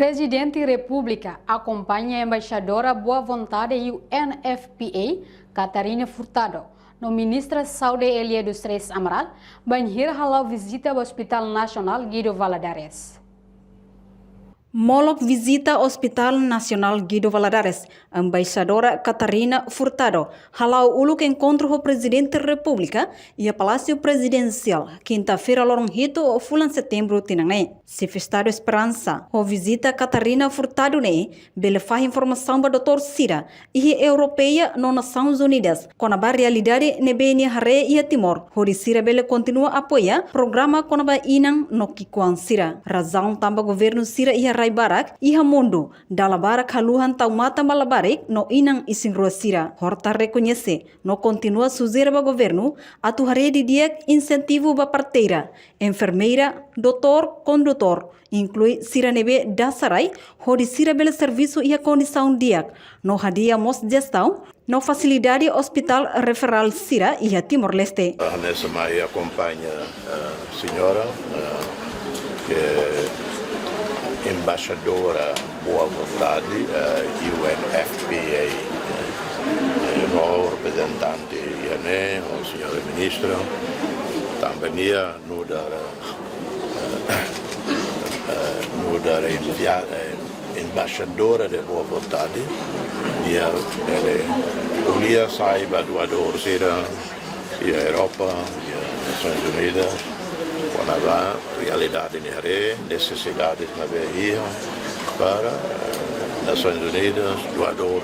Presidente República acompanha a embaixadora Boa Vontade UNFPA, Catarina Furtado, no ministra Saúde Elia dos Reis Amaral, banhir halau visita ao Hospital Nacional Guido Valadares. Molok visita ao Hospital Nacional Guido Valadares, a embaixadora Catarina Furtado, halau uluk encontro com o Presidente da República e a Palácio Presidencial, quinta-feira, lorongito, o fulan setembro, tinangne. Se festado Esperança, o visita Catarina Furtado ne, bele faz informação para Dr. Cira, e europeia no Nações Unidas, com a realidade nebeni hare e Timor, onde Cira bele continua a apoiar programa com a inang no Kikuan Cira. Razão tamba governo Cira e Rai Barak iha mundo dala barak haluhan tau mata malabarik no inang ising rua Cira. Horta reconhece no continua suzer ba governo atu haredi diak incentivo ba parteira, enfermeira, doutor, condutor, inclui Cira nebe dasarai, hodi Cira bele serviço e a condição diak, no hadia mos gestão, no facilidade hospital referral Cira e a Timor-Leste. Nessa mai acompanha a senhora, que é embaixadora Boa Vontade, UNFPA, no representante IANE, o senhor ministro, também no dar embaixadora de Boa Vontade, e ele saiba do Adorcira, e a Europa, e as Nações Unidas, quando há realidade necessidades na BRI para Nações Unidas, doador,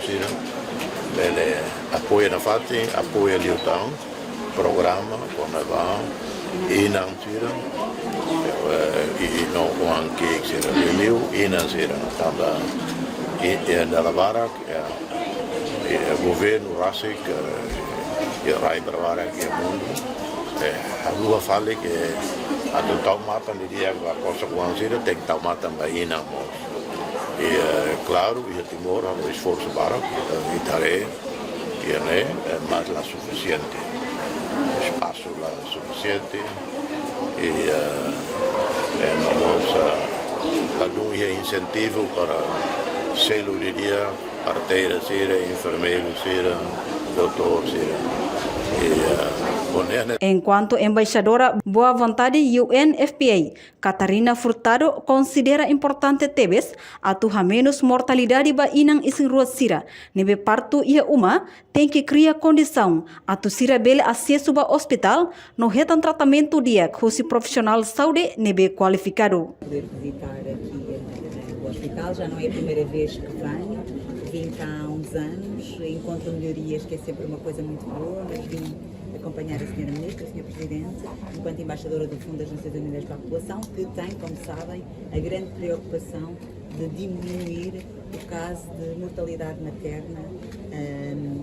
ele apoia na FATI, apoia o TAM, programa, quando há e não tira, e não com anque que se reuniu, e não tira, e da Lavara, o governo, RASIC, e o Rai Bravara, que é o mundo. A lua fala que a do tal mata de dia a consequência tem que tal mata também na mão. E claro, e Timor o esforço para e tare que é mais lá suficiente, espaço lá suficiente e vamos dar um incentivo para selo de dia, parteira, enfermeiro, doutor, Enquanto embaixadora Boa Vontade UNFPA, Catarina Furtado considera importante tebes atuha menos mortalidade ba inang ising rua Cira. Nebe parto ia uma tem que criar condição atu Cira bele acesso ba hospital no retan tratamento dia com profissional saúde nebe qualificado. Poder visitar aqui o hospital já não é a primeira vez que venho. Vim cá há uns anos, encontro melhorias, que é sempre uma coisa muito boa, mas vim acompanhar a Sra. Ministra, o Sr. Presidente, enquanto embaixadora do Fundo das Nações Unidas para a População, que tem, como sabem, a grande preocupação de diminuir o caso de mortalidade materna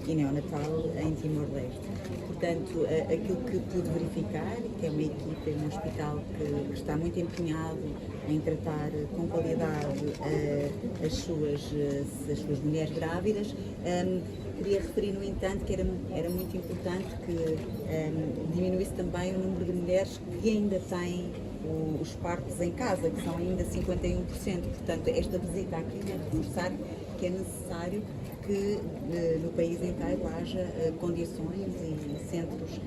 e neonatal em Timor-Leste. Portanto, aquilo que pude verificar, que é uma equipe, um hospital que está muito empenhado em tratar com qualidade as suas mulheres grávidas, queria referir, no entanto, que era muito importante que diminuísse também o número de mulheres que ainda têm os partos em casa, que são ainda 51%. Portanto, esta visita aqui é reforçar que é necessário que no país inteiro haja condições e centros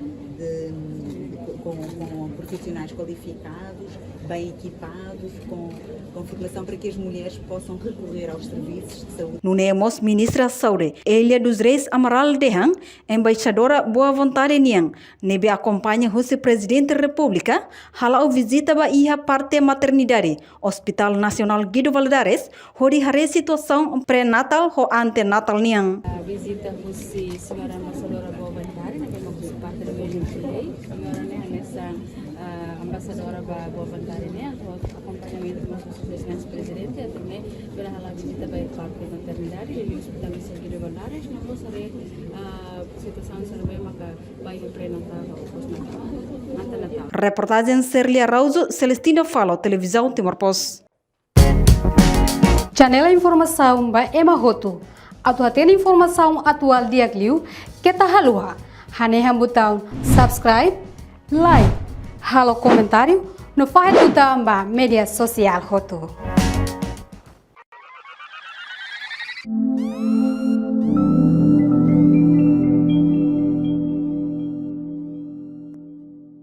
com profissionais qualificados, bem equipados, com formação para que as mulheres possam recorrer aos serviços de saúde. Nunemos ministra Saúde Elia dos Reis Amaral Dehang, embaixadora Boa Vontade Niang, nebe acompanha o Presidente da República, halau visita ba iha parte maternidade, Hospital Nacional Guido Valadares, onde hare situação pré-natal ou antenatal niang. A visita a senhora embaixadora Boa Vontade, que é parte da UNFPA, senhora nessa embaixadora Boa Vontade, acompanhamento do nosso Presidente, e também pela visita para a parte da maternidade e o Hospital Nacional Guido Valadares, não vou saber a situação de saúde que vai no pré-natal ou pós-natal. Reportagem Serlia Arauzo, Celestina Falo, Televisão Timor-Post. Janela informação ba Emahoto. Atua tem informação atual dia Clio, que tá halua. Hanehan botão subscribe, like, halo comentário, no faz botão ba media social hoto.